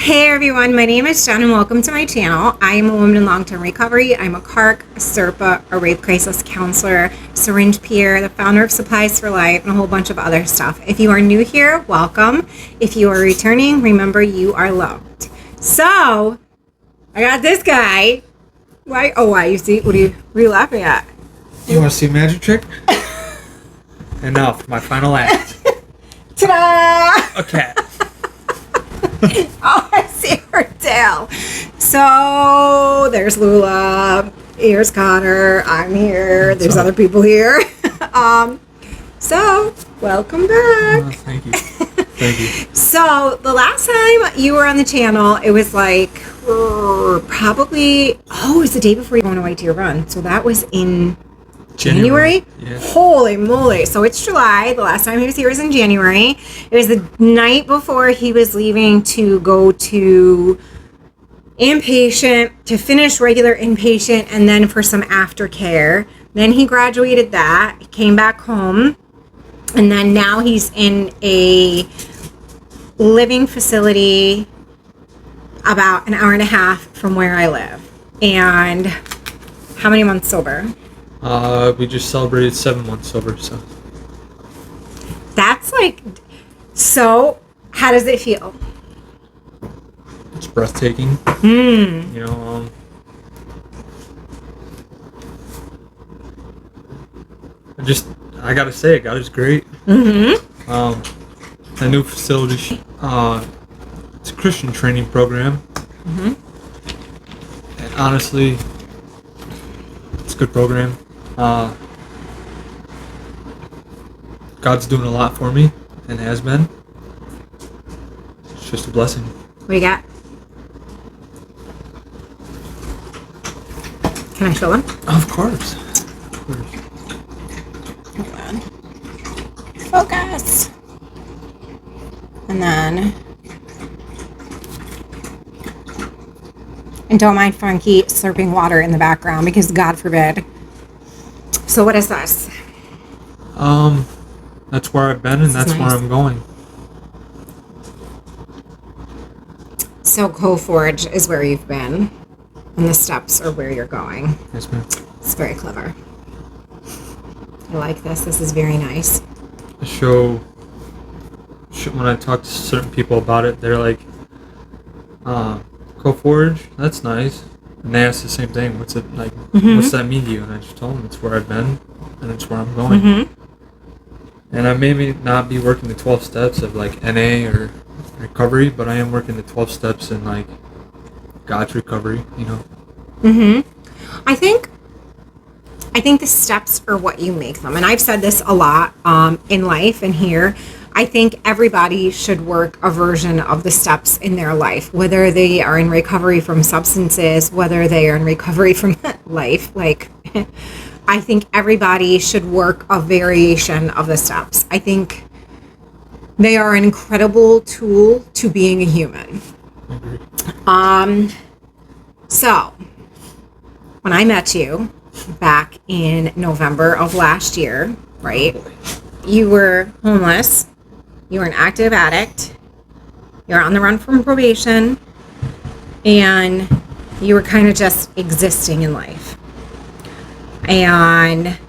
Hey everyone, my name is Jen and welcome to my channel. I am a woman in long-term recovery. I'm a CARC, a SERPA, a rape crisis counselor, syringe peer, the founder of Supplies for Life, and a whole bunch of other stuff. If you are new here, welcome. If you are returning, remember you are loved. So, I got this guy. Why? Oh, why? You see? What are you laughing at? You want to see a magic trick? And now for my final act. Ta-da! A cat. Oh, I see her tail. So there's Lula. Here's Connor. I'm here. There's other people here. So welcome back. Oh, thank you. Thank you. So the last time you were on the channel, it was like probably it was the day before you went away to your run. So that was in January? Yeah. Holy moly. So it's July. The last time he was here was in January. It was the night before he was leaving to go to inpatient, to finish regular inpatient, and then for some aftercare. Then he graduated that, came back home, and then now he's in a living facility about an hour and a half from where I live. And how many months sober? We just celebrated 7 months sober, so. That's like, so how does it feel? It's breathtaking. You know, I gotta say, God is great. The new facility, it's a Christian training program. And honestly, it's a good program. God's doing a lot for me and has been. It's just a blessing. What do you got? Can I show them? Of course. Hold on. Focus. And then. And don't mind Funky slurping water in the background because God forbid. So what is this? That's where I've been and that's nice. Where I'm going. So Coforge is where you've been, and the steps are where you're going. Yes, ma'am. It's very clever. I like this. This is very nice. The show, when I talk to certain people about it, they're like, Coforge, that's nice. And they ask the same thing. What's it like? What's that mean to you? And I just told them it's where I've been and it's where I'm going. And I may not be working the 12 steps of like NA or recovery, but I am working the 12 steps in like God's recovery, you know. I think the steps are what you make them. And I've said this a lot in life and here. I think everybody should work a version of the steps in their life, whether they are in recovery from substances, whether they are in recovery from life. Like, I think everybody should work a variation of the steps. I think they are an incredible tool to being a human. So, when I met you back in November of last year, right? You were homeless. You were an active addict. You were on the run from probation. And you were kind of just existing in life. And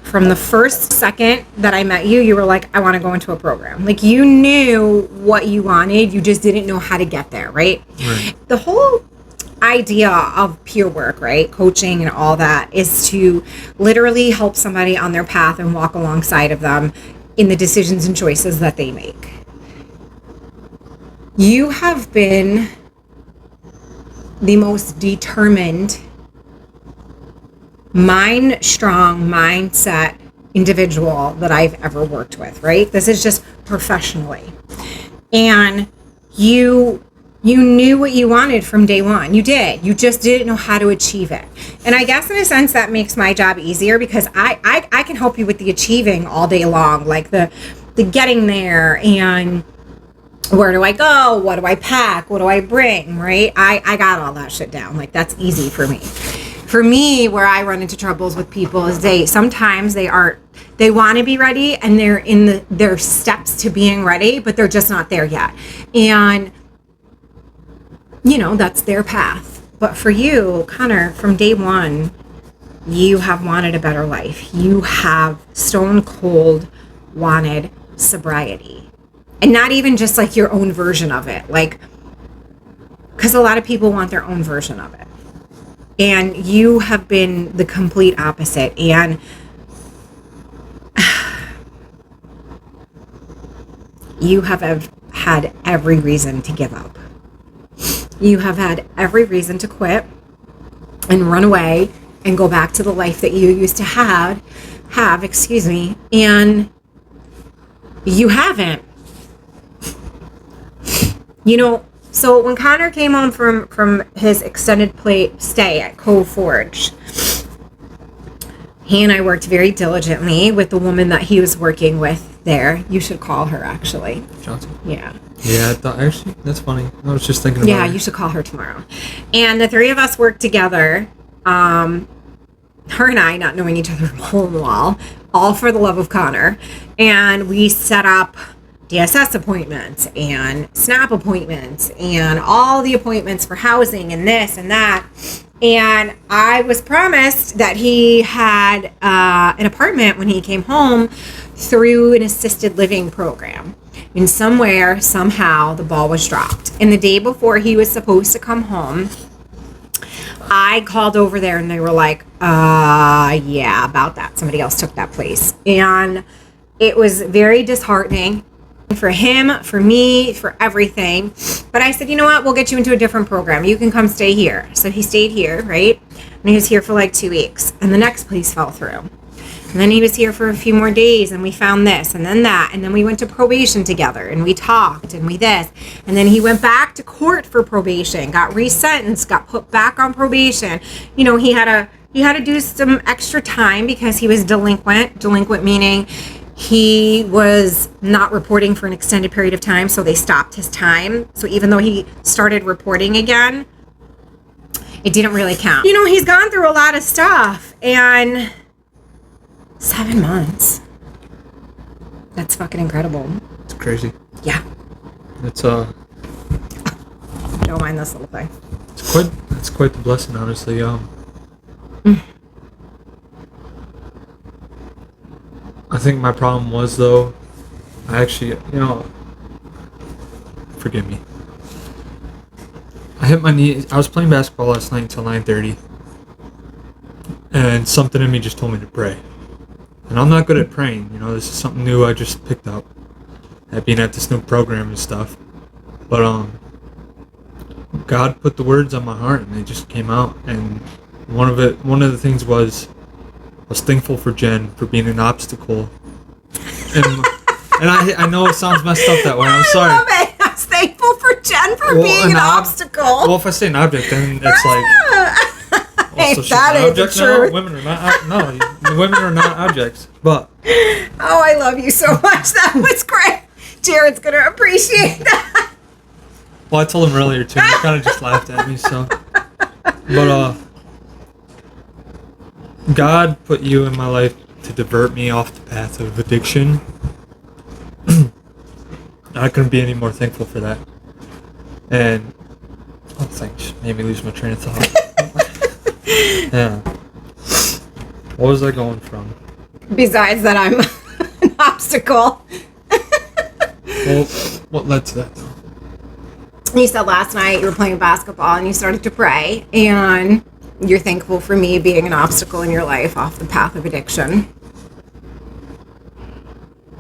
from the first second that I met you, you were like, I want to go into a program. Like, you knew what you wanted. You just didn't know how to get there, right? The whole idea of peer work, right? Coaching and all that is to literally help somebody on their path and walk alongside of them in the decisions and choices that they make. You have been the most determined, strong mindset individual that I've ever worked with, right? This is just professionally. And you knew what you wanted from day one. You did. You just didn't know how to achieve it. And I guess in a sense that makes my job easier because I can help you with the achieving all day long, like the getting there and where do I go? What do I pack? What do I bring? Right? I got all that shit down. Like, that's easy for me. For me, where I run into troubles with people is sometimes they want to be ready and they're in their steps to being ready, but they're just not there yet. And that's their path. But for you, Connor, from day one, you have wanted a better life. You have stone cold wanted sobriety. And not even just like your own version of it. Like, because a lot of people want their own version of it. And you have been the complete opposite. And you have had every reason to give up. You have had every reason to quit and run away and go back to the life that you used to have, and you haven't. So when Connor came home from his extended stay at Cove Forge, he and I worked very diligently with the woman that he was working with there. You should call her, actually. Johnson. Yeah. Yeah, I thought, actually, that's funny. I was just thinking about Yeah, it. you should call her tomorrow. And the three of us worked together, her and I, not knowing each other from a hole in the wall, all for the love of Connor. And we set up DSS appointments and SNAP appointments and all the appointments for housing and this and that. And I was promised that he had an apartment when he came home through an assisted living program. And somewhere, somehow, the ball was dropped. And the day before he was supposed to come home, I called over there and they were like, yeah, about that. Somebody else took that place. And it was very disheartening for him, for me, for everything. But I said, you know what? We'll get you into a different program. You can come stay here. So he stayed here, right? And he was here for like 2 weeks. And the next place fell through. And then he was here for a few more days and we found this and then that. And then we went to probation together and we talked and we this. And then he went back to court for probation, got resentenced, got put back on probation. He had to do some extra time because he was delinquent. Delinquent meaning he was not reporting for an extended period of time. So they stopped his time. So even though he started reporting again, it didn't really count. He's gone through a lot of stuff, and 7 months. That's fucking incredible. It's crazy. Yeah. It's Don't mind this little thing. It's quite the blessing, honestly. I think my problem was, though, I actually, forgive me. I hit my knee. I was playing basketball last night until 9:30, and something in me just told me to pray. And I'm not good at praying. This is something new I just picked up at being at this new program and stuff. But God put the words on my heart and they just came out. And one of the things was, I was thankful for Jen for being an obstacle. And I know it sounds messed up that way. I'm sorry. I love it. I was thankful for Jen for being an obstacle. Well, if I say an object, then it's like, Hey, so she's that an ain't object the now? truth. Women are not. No, women are not objects. But Oh, I love you so much. That was great. Jared's gonna appreciate that. well, I told him earlier too. He kind of just laughed at me. So, but God put you in my life to divert me off the path of addiction. I couldn't be any more thankful for that. And thanks. Made me lose my train of thought. Yeah. What was I going from? Besides that, I'm an obstacle. Well, what led to that though? You said last night you were playing basketball and you started to pray, and you're thankful for me being an obstacle in your life off the path of addiction.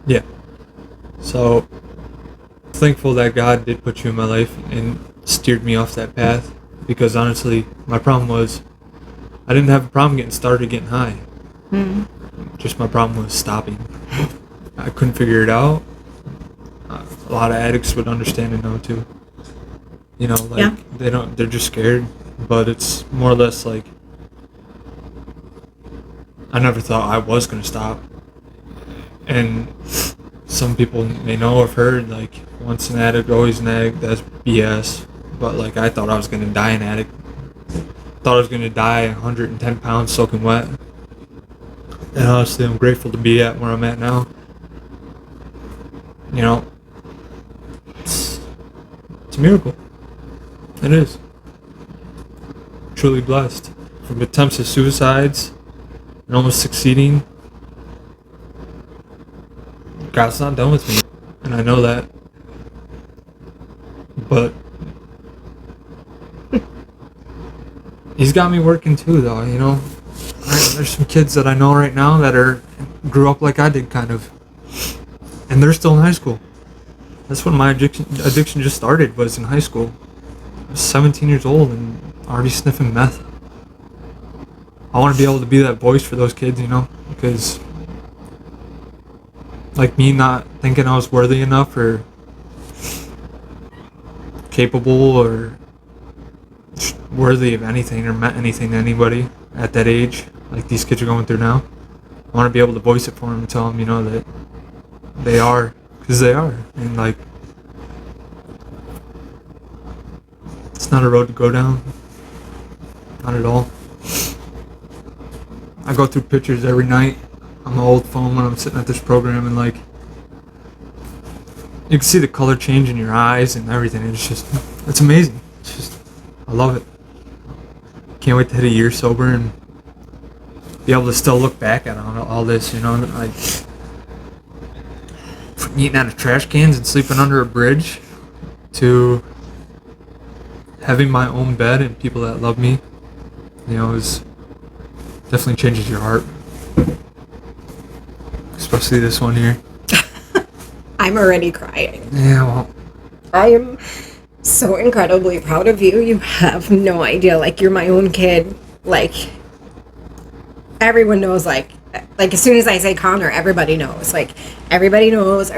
Yeah. So, thankful that God did put you in my life and steered me off that path, because honestly, my problem was I didn't have a problem getting started getting high. Just my problem was stopping. I couldn't figure it out. A lot of addicts would understand and know too. Yeah. They're just scared, but it's more or less like I never thought I was going to stop. And some people may know or have heard, like, once an addict, always an addict. That's BS. But, like, I thought I was going to die an addict. Thought I was going to die 110 pounds soaking wet. And honestly, I'm grateful to be at where I'm at now. It's a miracle. It is. Truly blessed. From attempts of suicides and almost succeeding, God's not done with me. And I know that. But He's got me working too, though, you know. There's some kids that I know right now that grew up like I did, kind of. And they're still in high school. That's when my addiction just started, was in high school. I was 17 years old and already sniffing meth. I want to be able to be that voice for those kids, you know, because like me not thinking I was worthy enough or capable or worthy of anything or meant anything to anybody at that age, like these kids are going through now. I want to be able to voice it for them and tell them, you know, that they are, because they are. And like, it's not a road to go down. Not at all. I go through pictures every night on my old phone when I'm sitting at this program, and like, you can see the color change in your eyes and everything. It's amazing. It's just, I love it. Can't wait to hit a year sober and be able to still look back at all this, you know, like from eating out of trash cans and sleeping under a bridge to having my own bed and people that love me, you know, is definitely changes your heart. Especially this one here. I'm already crying. Yeah, well, I am so incredibly proud of you. You have no idea. Like, you're my own kid. Like, everyone knows, like as soon as I say Connor, everybody knows. Like, everybody knows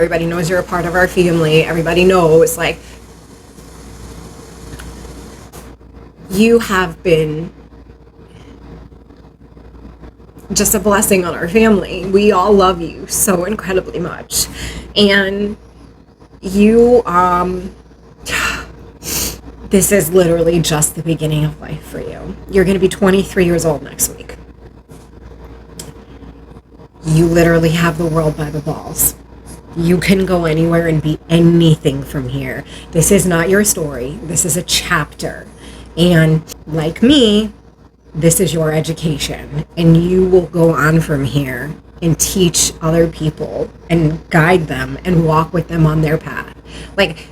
you're a part of our family. Everybody knows, like, you have been just a blessing on our family. We all love you so incredibly much. And you, this is literally just the beginning of life for you. You're going to be 23 years old next week. You literally have the world by the balls. You can go anywhere and be anything from here. This is not your story. This is a chapter. And like me, this is your education. And you will go on from here and teach other people and guide them and walk with them on their path. Like,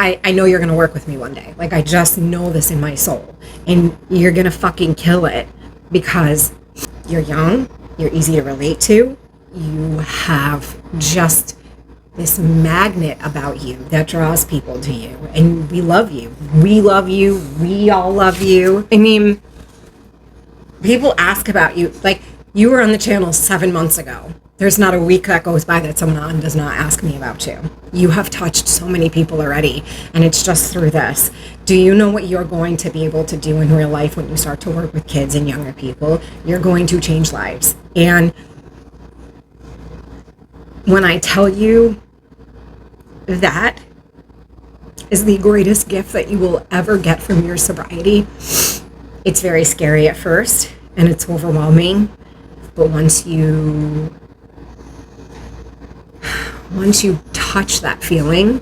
I know you're going to work with me one day. Like, I just know this in my soul. And you're going to fucking kill it because you're young, you're easy to relate to, you have just this magnet about you that draws people to you. And we love you. We love you. We all love you. I mean, people ask about you. Like, you were on the channel 7 months ago. There's not a week that goes by that someone does not ask me about you. You have touched so many people already, and it's just through this. Do you know what you're going to be able to do in real life when you start to work with kids and younger people? You're going to change lives. And when I tell you that is the greatest gift that you will ever get from your sobriety, it's very scary at first, and it's overwhelming. But once you touch that feeling,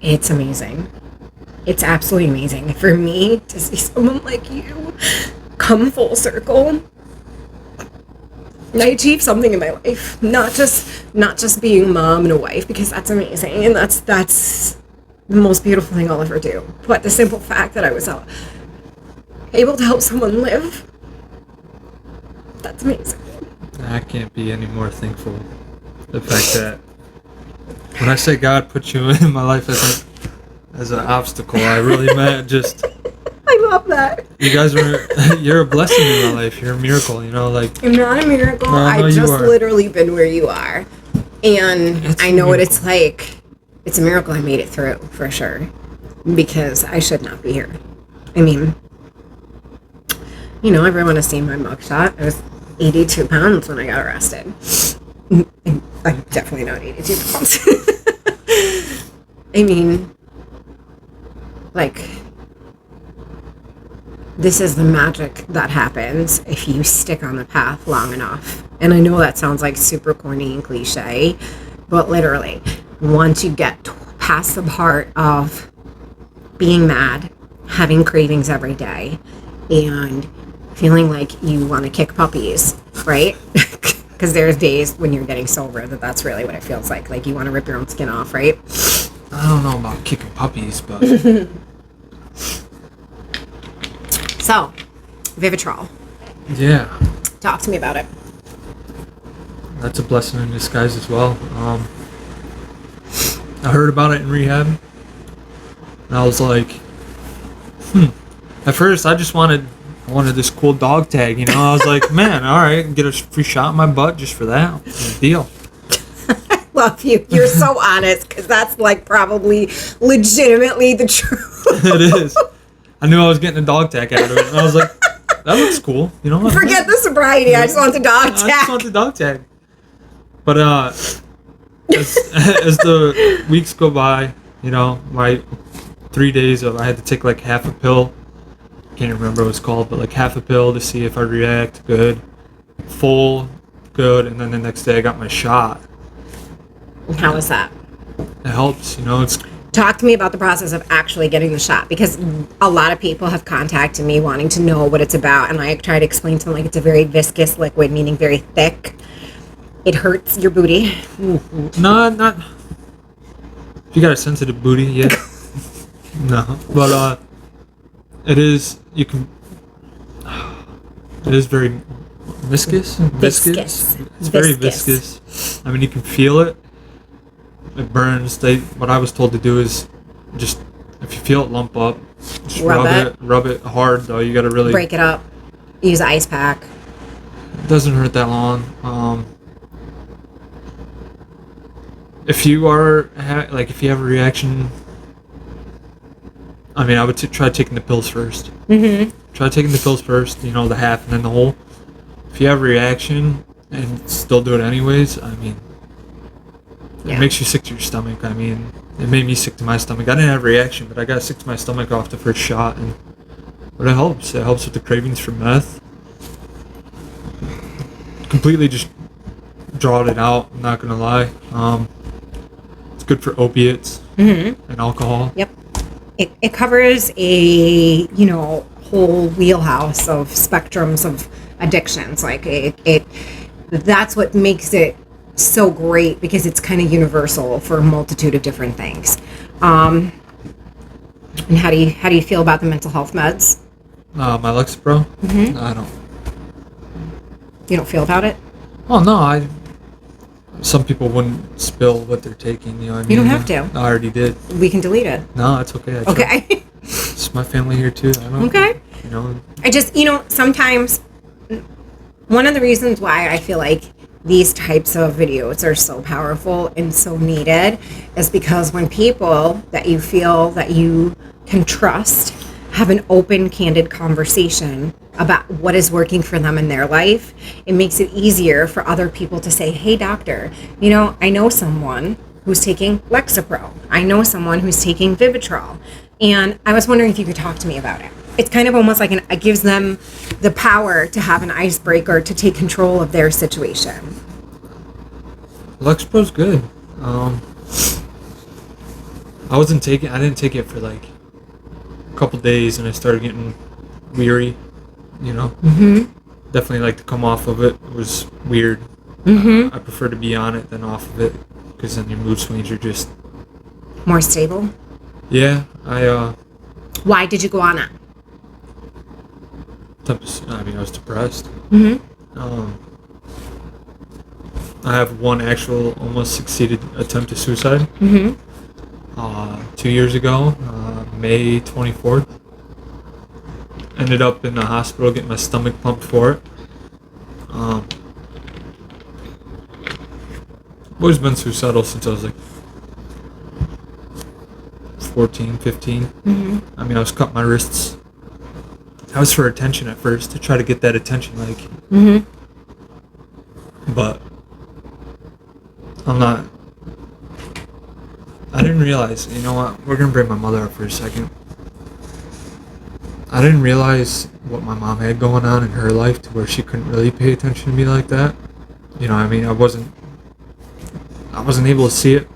it's amazing. It's absolutely amazing. For me, to see someone like you come full circle, and I achieved something in my life. Not just being a mom and a wife, because that's amazing, and that's the most beautiful thing I'll ever do. But the simple fact that I was able to help someone live, that's amazing. I can't be any more thankful. The fact that when I say God put you in my life as an obstacle, I really meant just. I love that. You guys you're a blessing in my life. You're a miracle, you know, like. I'm not a miracle. No, I've just literally been where you are. And I know what it's like. It's a miracle I made it through, for sure. Because I should not be here. I mean, you know, everyone has seen my mugshot. I was 82 pounds when I got arrested. I'm definitely not 82 pounds. I mean, like, this is the magic that happens if you stick on the path long enough. And I know that sounds like super corny and cliche, but literally, once you get past the part of being mad having cravings every day and feeling like you want to kick puppies, right? Because there's days when you're getting sober that's really what it feels like you want to rip your own skin off, right? I don't know about kicking puppies, but So, Vivitrol. yeah, Talk to me about it. that's a blessing in disguise as well. I heard about it in rehab, and I was like, At first, I wanted this cool dog tag, you know. I was like, man, all right, get a free shot in my butt just for that. Deal. Love you. You're so honest, because that's like probably legitimately the truth. It is. I knew I was getting a dog tag out of it, and I was like, that looks cool, you know. Forget the sobriety. I just want the dog I just tag. want the dog tag. But as the weeks go by, you know, my 3 days of I had to take like half a pill. Can't remember what it's called, but like half a pill to see if I react good, full good, and then the next day I got my shot. How was that? It helps, you know. It's Talk to me about the process of actually getting the shot, because a lot of people have contacted me wanting to know what it's about, and I try to explain to them like it's a very viscous liquid, meaning very thick. It hurts your booty. not. If you got a sensitive booty, yeah. No, but it is. You can. It is very viscous. Viscous. It's very Viscous. viscous. I mean, you can feel it. It burns. What I was told to do is just, if you feel it lump up, just rub it hard though. You got to really break it up. Use ice pack. It doesn't hurt that long. If you are if you have a reaction, I mean, I would try taking the pills first. Try taking the pills first. You know, the half and then the whole. If you have a reaction and still do it anyways, I mean, it makes you sick to your stomach. I mean, it made me sick to my stomach. I didn't have a reaction, but I got sick to my stomach off the first shot, but it helps. It helps with the cravings for meth. Completely just drawed it out. I'm not gonna lie. It's good for opiates and alcohol. Yep. It covers a whole wheelhouse of spectrums of addictions. Like it that's what makes it so great, because it's kind of universal for a multitude of different things. And how do you feel about the mental health meds? My Lexapro? No, I don't. You don't feel about it? Oh no, some people wouldn't spill what they're taking. You know what I mean? You don't have to. I already did. We can delete it. No, it's okay. Okay. It's my family here too. I don't. Okay. You know. I just, sometimes one of the reasons why I feel like these types of videos are so powerful and so needed is because when people that you feel that you can trust have an open, candid conversation about what is working for them in their life, it makes it easier for other people to say, hey, doctor, I know someone who's taking Lexapro. I know someone who's taking Vivitrol. And I was wondering if you could talk to me about it. It's kind of almost like it gives them the power to have an icebreaker to take control of their situation. Lexapro's good. I didn't take it for like a couple days, and I started getting weary. Definitely like to come off of it. It was weird. I prefer to be on it than off of it, because then your mood swings are just more stable. Yeah, Why did you go on it? I was depressed. I have one actual almost succeeded attempt at suicide. 2 years ago, May 24th. Ended up in the hospital getting my stomach pumped for it. Always been suicidal since I was like 14, 15. I mean, I was cutting my wrists. That was for attention at first, to try to get that attention, but I didn't realize, you know what, we're gonna bring my mother up for a second. I didn't realize what my mom had going on in her life to where she couldn't really pay attention to me like that. I mean, I wasn't able to see it,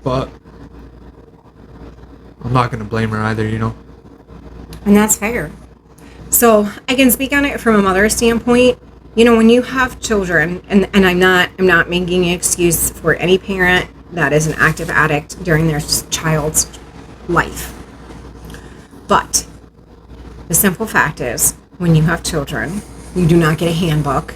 but I'm not gonna blame her either, And that's fair. So I can speak on it from a mother's standpoint. You know, when you have children, and I'm not making an excuse for any parent that is an active addict during their child's life. But the simple fact is, when you have children, you do not get a handbook,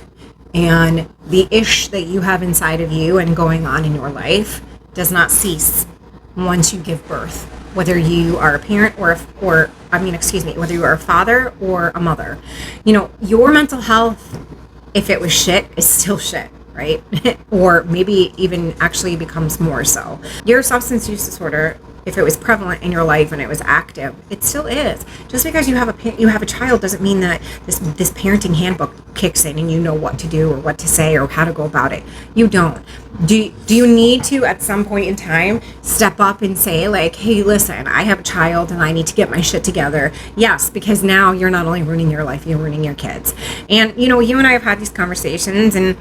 and the ish that you have inside of you and going on in your life does not cease once you give birth, whether you are a parent whether you are a father or a mother. You know, your mental health, if it was shit, is still shit, right? Or maybe even actually becomes more so. Your substance use disorder, if it was prevalent in your life and it was active, it still is. Just because you have a child doesn't mean that this parenting handbook kicks in and you know what to do or what to say or how to go about it. You don't. Do you need to, at some point in time, step up and say, like, hey, listen, I have a child and I need to get my shit together? Yes, because now you're not only ruining your life, you're ruining your kids. And, you know, you and I have had these conversations, and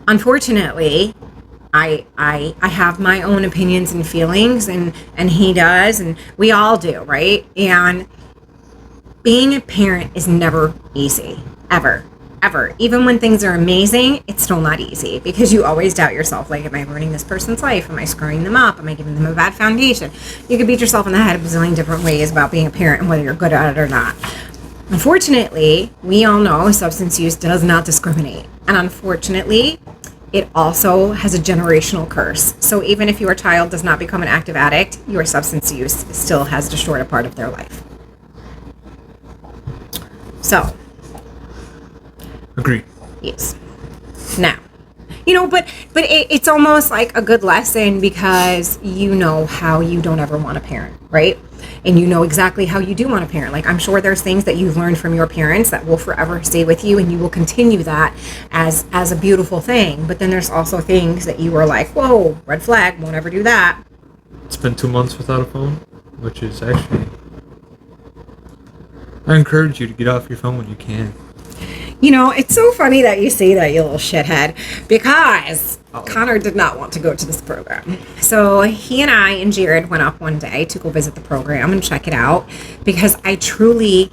unfortunately, I have my own opinions and feelings, and he does, and we all do, right? And being a parent is never easy, ever. Even when things are amazing, it's still not easy, because you always doubt yourself. Like, am I ruining this person's life? Am I screwing them up? Am I giving them a bad foundation? You could beat yourself in the head a bazillion different ways about being a parent and whether you're good at it or not. Unfortunately, we all know substance use does not discriminate. And unfortunately, it also has a generational curse. So even if your child does not become an active addict, your substance use still has destroyed a part of their life. So. Agreed. Yes. Now, you know, but it's almost like a good lesson, because you know how you don't ever want to parent, right? And you know exactly how you do want to parent. Like, I'm sure there's things that you've learned from your parents that will forever stay with you, and you will continue that as a beautiful thing. But then there's also things that you are like, whoa, red flag, won't ever do that. Spent 2 months without a phone, which is actually, I encourage you to get off your phone when you can. You know, it's so funny that you say that, you little shithead, because Connor did not want to go to this program. So he and I and Jared went up one day to go visit the program and check it out, because I truly,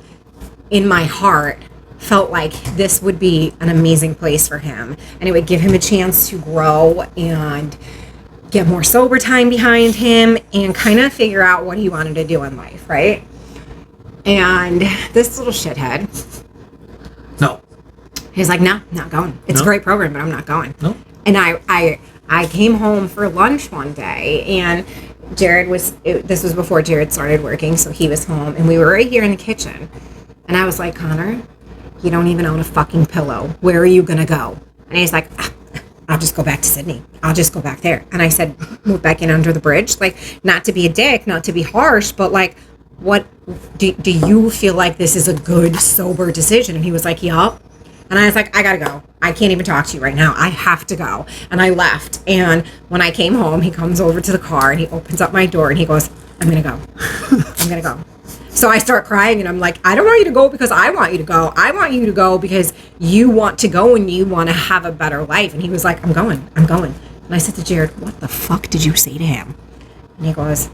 in my heart, felt like this would be an amazing place for him, and it would give him a chance to grow and get more sober time behind him and kind of figure out what he wanted to do in life, right? And this little shithead, No. he's like, no, not going. It's a great program, but I'm not going. No. And I came home for lunch one day, and Jared this was before Jared started working, so he was home, and we were right here in the kitchen. And I was like, Connor, you don't even own a fucking pillow. Where are you going to go? And he's like, I'll just go back to Sydney. I'll just go back there. And I said, move back in under the bridge. Like, not to be a dick, not to be harsh, but like, what do you feel like this is a good, sober decision? And he was like, yup. And I was like, I gotta go. I can't even talk to you right now. I have to go. And I left. And when I came home, he comes over to the car and he opens up my door and he goes, I'm gonna go. I'm gonna go. So I start crying, and I'm like, I don't want you to go because I want you to go. I want you to go because you want to go and you want to have a better life. And he was like, I'm going. And I said to Jared, what the fuck did you say to him? And he goes,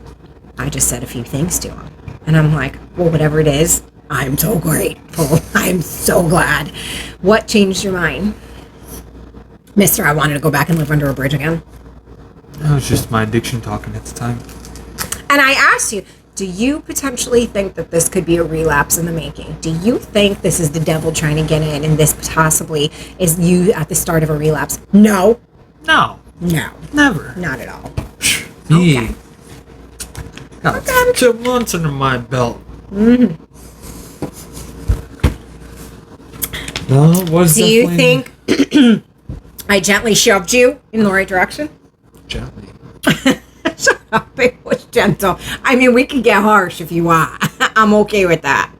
I just said a few things to him. And I'm like, well, whatever it is, I'm so grateful. I'm so glad. What changed your mind? Mister, I wanted to go back and live under a bridge again. That was just my addiction talking at the time. And I asked you, do you potentially think that this could be a relapse in the making? Do you think this is the devil trying to get in, and this possibly is you at the start of a relapse? No. No. Never. Not at all. Me. Okay. Got 2 months under my belt. Mm-hmm. No, it was Do you think I gently shoved you in the right direction? Gently. Shut up, it was gentle. I mean, we can get harsh if you want. I'm okay with that.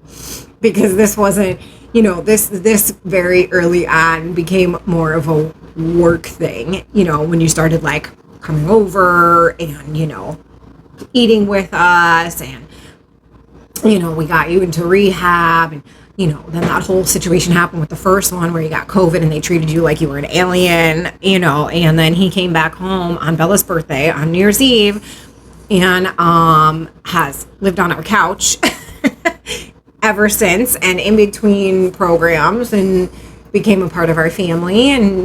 Because this wasn't, this very early on became more of a work thing, when you started like coming over and, eating with us, and, we got you into rehab, and, then that whole situation happened with the first one where you got COVID and they treated you like you were an alien, and then he came back home on Bella's birthday on New Year's Eve and has lived on our couch ever since, and in between programs, and became a part of our family, and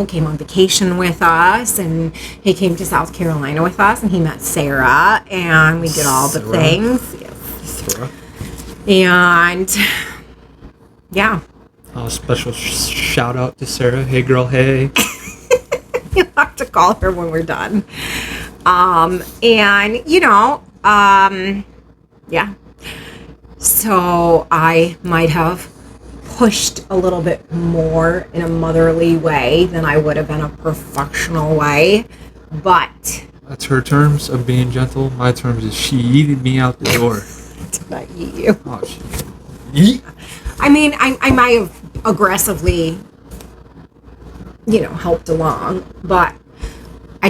came on vacation with us, and he came to South Carolina with us, and he met Sarah, and we did all the things. Sarah. And yeah. Special shout out to Sarah. Hey girl, hey. You'll have to call her when we're done. Yeah. So I might have pushed a little bit more in a motherly way than I would have in a professional way, but that's her terms of being gentle. My terms is she yeeted me out the door. Did I yeet you? Oh, she yeet. I mean, I might have aggressively, helped along, but I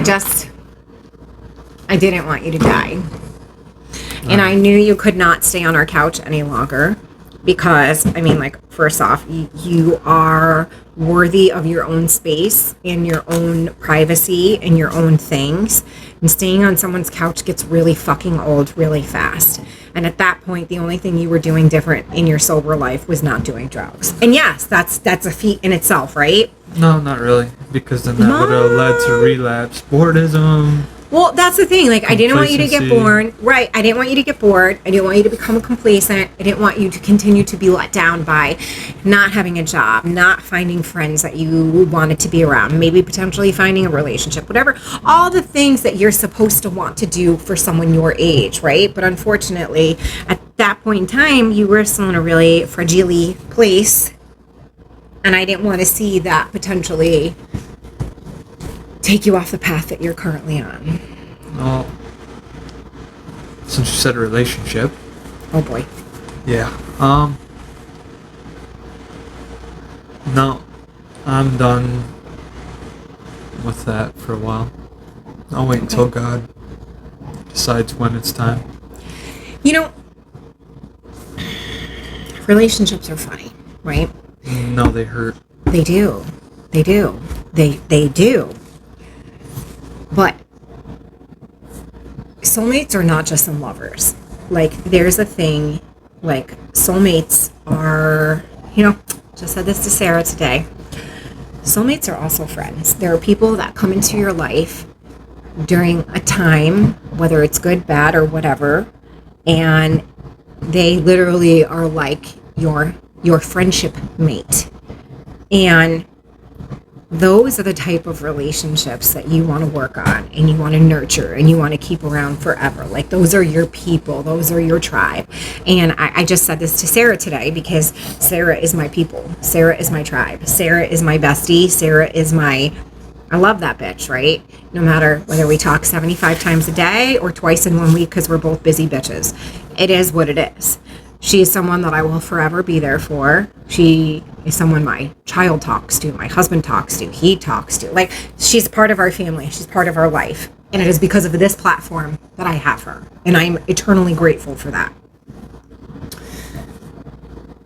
didn't want you to die. And I knew you could not stay on our couch any longer because, first off, you are worthy of your own space and your own privacy and your own things. And staying on someone's couch gets really fucking old really fast. And at that point, the only thing you were doing different in your sober life was not doing drugs. And yes, that's a feat in itself, right? No, not really. Because then that would have led to relapse, boredom. Well, that's the thing. I didn't want you to get bored. Right. I didn't want you to get bored. I didn't want you to become complacent. I didn't want you to continue to be let down by not having a job, not finding friends that you wanted to be around, maybe potentially finding a relationship, whatever. All the things that you're supposed to want to do for someone your age, right? But unfortunately, at that point in time, you were still in a really fragile place. And I didn't want to see that potentially take you off the path that you're currently on. Well, since you said a relationship. Oh boy. Yeah. No, I'm done with that for a while. I'll wait until God decides when it's time. Relationships are funny, right? No, they hurt. They do. They do. They do. But soulmates are not just in lovers. There's a thing, soulmates are, just said this to Sarah today. Soulmates are also friends. There are people that come into your life during a time, whether it's good, bad, or whatever, and they literally are like your friendship mate. And those are the type of relationships that you want to work on and you want to nurture and you want to keep around forever. Those are your people. Those are your tribe. And I just said this to Sarah today because Sarah is my people. Sarah is my tribe. Sarah is my bestie. Sarah is I love that bitch, right? No matter whether we talk 75 times a day or twice in 1 week because we're both busy bitches. It is what it is. She is someone that I will forever be there for. She is someone my child talks to, my husband talks to, he talks to. She's part of our family. She's part of our life. And it is because of this platform that I have her. And I'm eternally grateful for that.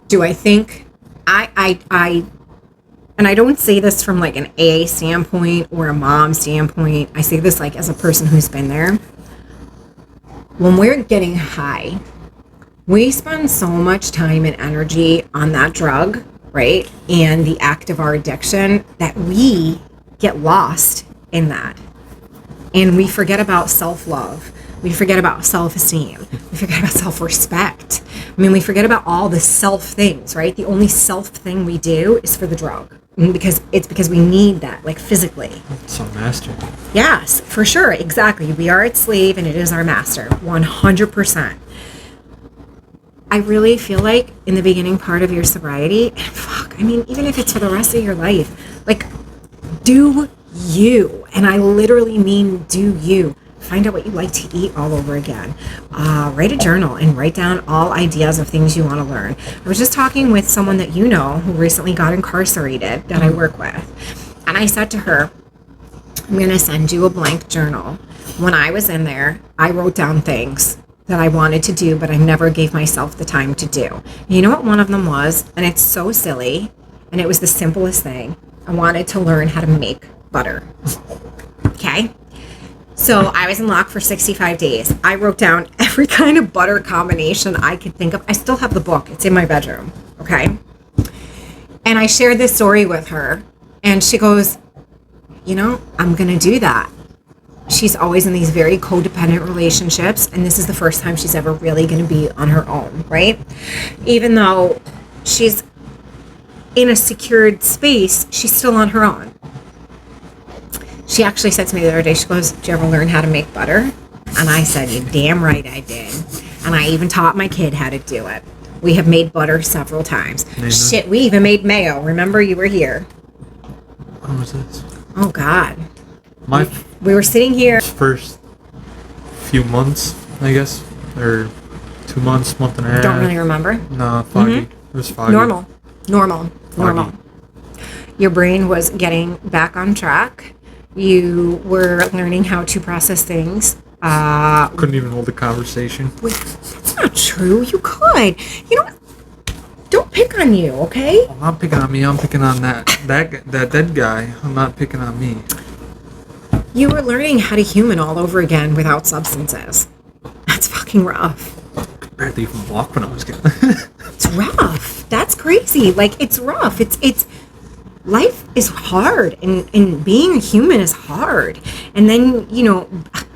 Do I think and I don't say this from an AA standpoint or a mom standpoint. I say this as a person who's been there. When we're getting high, we spend so much time and energy on that drug, right? And the act of our addiction that we get lost in that. And we forget about self-love. We forget about self-esteem. We forget about self-respect. We forget about all the self things, right? The only self thing we do is for the drug. Because we need that, physically. It's our master. Yes, for sure. Exactly. We are its slave and it is our master. 100%. I really feel like in the beginning part of your sobriety, even if it's for the rest of your life, do you. And I literally mean do you. Find out what you like to eat all over again. Write a journal and write down all ideas of things you want to learn. I was just talking with someone that who recently got incarcerated that I work with. And I said to her, I'm going to send you a blank journal. When I was in there, I wrote down things that I wanted to do, but I never gave myself the time to do. And you know what one of them was? And it's so silly. And it was the simplest thing. I wanted to learn how to make butter. Okay? So I was in lock for 65 days. I wrote down every kind of butter combination I could think of. I still have the book. It's in my bedroom. Okay. And I shared this story with her, and she goes, I'm going to do that. She's always in these very codependent relationships, and this is the first time she's ever really going to be on her own, right? Even though she's in a secured space, she's still on her own. She actually said to me the other day, she goes, "Did you ever learn how to make butter?" And I said, "You're damn right I did. And I even taught my kid how to do it. We have made butter several times. Shit, we even made mayo. Remember, you were here." When was this? Oh, God. My We were sitting here. first few months, I guess, or 2 months, month and a half. Don't really remember. No, foggy. It was foggy. Normal. Foggy. Your brain was getting back on track. You were learning how to process things. Couldn't even hold a conversation. Wait, that's not true. You could. You know what? Don't pick on you, okay? I'm not picking on me. I'm picking on that dead guy. I'm not picking on me. You were learning how to human all over again without substances. That's fucking rough. I could barely even walk when I was getting. It's rough. That's crazy. Like, it's rough. It's life is hard, and being a human is hard. And then,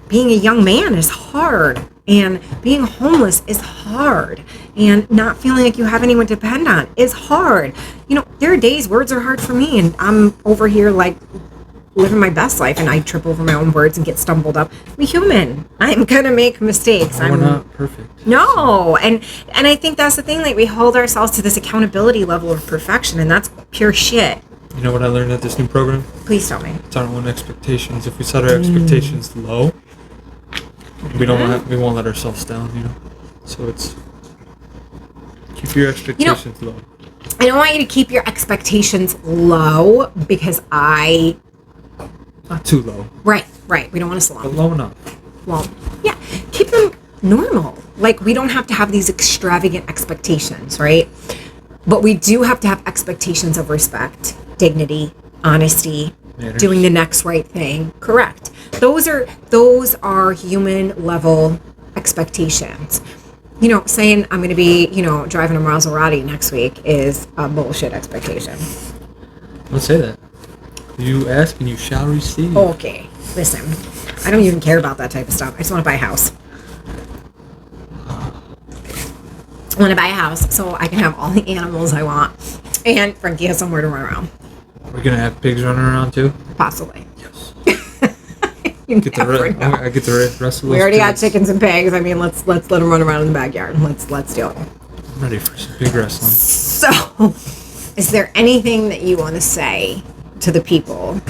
being a young man is hard, and being homeless is hard, and not feeling like you have anyone to depend on is hard. There are days words are hard for me, and I'm over here like living my best life, and I trip over my own words and get stumbled up. I'm a human. I'm gonna make mistakes. We're not perfect. No, and I think that's the thing. Like, we hold ourselves to this accountability level of perfection, and that's pure shit. You know what I learned at this new program? Please tell me. It's our own expectations. If we set our expectations low, we won't let ourselves down. So it's keep your expectations low. I don't want you to keep your expectations low because not too low. Right. We don't want to slow. But low enough. Well, yeah. Keep them normal. Like, we don't have to have these extravagant expectations, right? But we do have to have expectations of respect, dignity, honesty, Manners. Doing the next right thing. Correct. Those are human level expectations. Saying I'm going to be, driving a Maserati next week is a bullshit expectation. Don't say that. You ask and you shall receive. Okay. Listen, I don't even care about that type of stuff. I just want to buy a house. I want to buy a house so I can have all the animals I want. And Frankie has somewhere to run around. We're going to have pigs running around too? Possibly. Yes. I get the rest of those. We already got chickens and pigs. I mean, let's let them run around in the backyard. Let's do it. I'm ready for some pig wrestling. So, is there anything that you want to say to the people?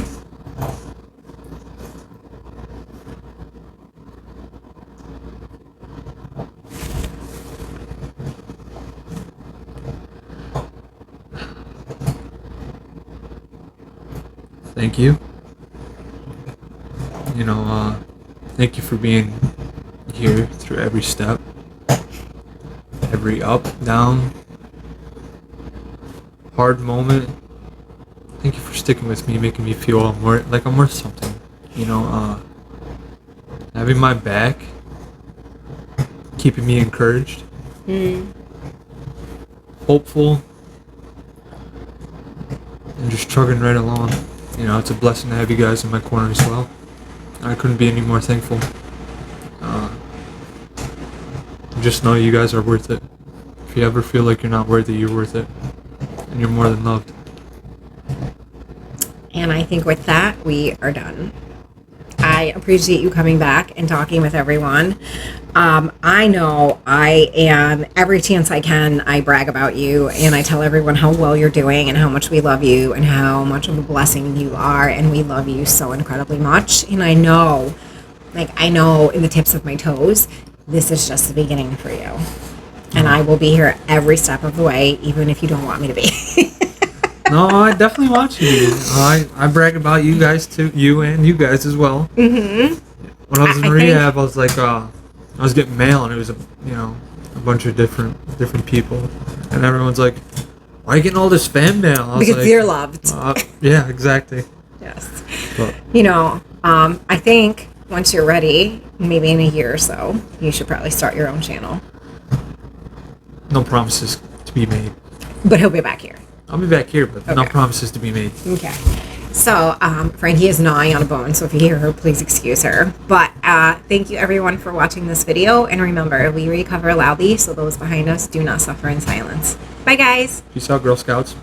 Thank you. Thank you for being here through every step, every up, down, hard moment. Thank you for sticking with me, making me feel I'm worth something. Having my back, keeping me encouraged, hopeful, and just chugging right along. It's a blessing to have you guys in my corner as well. I couldn't be any more thankful. Just know you guys are worth it. If you ever feel like you're not worthy, you're worth it. And you're more than loved. And I think with that, we are done. I appreciate you coming back and talking with everyone. I know I am, every chance I can, I brag about you and I tell everyone how well you're doing and how much we love you and how much of a blessing you are, and we love you so incredibly much. And I know in the tips of my toes, this is just the beginning for you. And I will be here every step of the way, even if you don't want me to be. No, I definitely want you to. I brag about you guys too, you and you guys as well. Mm-hmm. When I was in rehab, I was like, I was getting mail, and it was a bunch of different people, and everyone's like, "Why are you getting all this fan mail?" I was because like, you're loved. Yeah, exactly. Yes. But, I think once you're ready, maybe in a year or so, you should probably start your own channel. No promises to be made. But he'll be back here. I'll be back here, but no promises to be made. Okay. So, Frankie is gnawing on a bone, so if you hear her, please excuse her. But thank you, everyone, for watching this video. And remember, we recover loudly, so those behind us do not suffer in silence. Bye, guys. Peace out, Girl Scouts.